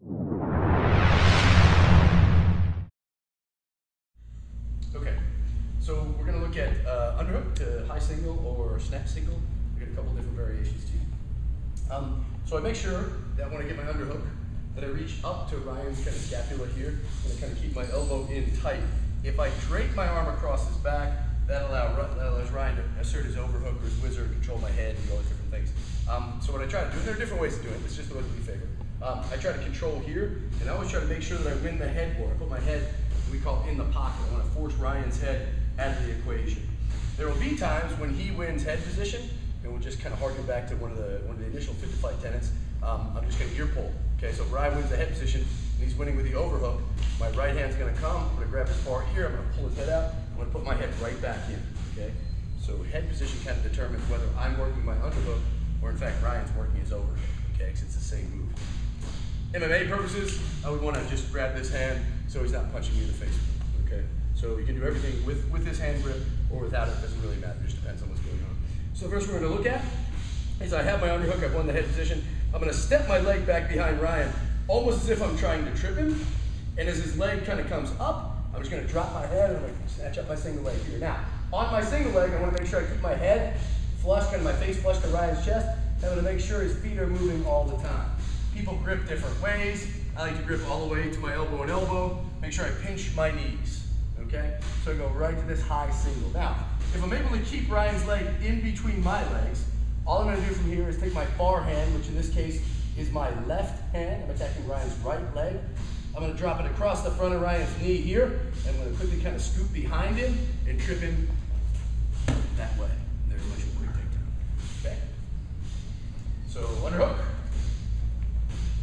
Okay, so we're going to look at underhook to high single or snap single. We've got a couple different variations too. So I make sure that when I get my underhook, that I reach up to Ryan's kind of scapula here, and I kind of keep my elbow in tight. If I drape my arm across his back, that allows Ryan to assert his overhook or his whizzer, control my head, and all those different things. So what I try to do, and there are different ways to do it, it's just the way that we favor. I try to control here, and I always try to make sure that I win the head war. I put my head, we call in the pocket. I want to force Ryan's head out of the equation. There will be times when he wins head position, and we'll just kind of harken back to one of the initial fit to fight tenets. I'm just going to ear pull. Okay, so if Ryan wins the head position and he's winning with the overhook, my right hand's going to come. I'm going to grab his far ear. I'm going to pull his head out. I'm going to put my head right back in. Okay, so head position kind of determines whether I'm working my underhook or in fact Ryan's working his overhook. Okay, because it's the same move. MMA purposes, I would want to just grab this hand so he's not punching me in the face. Okay, so you can do everything with this hand grip or without it. Doesn't really matter. It just depends on what's going on. So the first we're going to look at is I have my underhook. I've won the head position. I'm going to step my leg back behind Ryan, almost as if I'm trying to trip him. And as his leg kind of comes up, I'm just going to drop my head and I'm going to snatch up my single leg here. Now, on my single leg, I want to make sure I keep my head flush, kind of my face flush to Ryan's chest. I'm going to make sure his feet are moving all the time. People grip different ways. I like to grip all the way to my elbow and elbow. Make sure I pinch my knees. Okay? So I go right to this high single. Now, if I'm able to keep Ryan's leg in between my legs, all I'm going to do from here is take my far hand, which in this case is my left hand. I'm attacking Ryan's right leg. I'm going to drop it across the front of Ryan's knee here, and I'm going to quickly kind of scoop behind him and trip him that way. And there's my quick takedown. Okay? So underhook,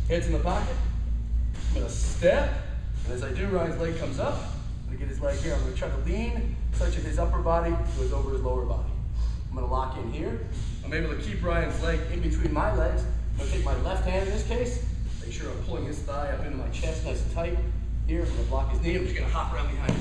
head's in the pocket. I'm going to step, and as I do, Ryan's leg comes up. I'm going to get his leg here. I'm going to try to lean such that his upper body goes over his lower body. I'm going to lock in here. I'm able to keep Ryan's leg in between my legs. I'm going to take my left hand in this case, make sure I'm pulling his thigh up into my chest nice and tight. Here, I'm going to block his knee. I'm just going to hop around behind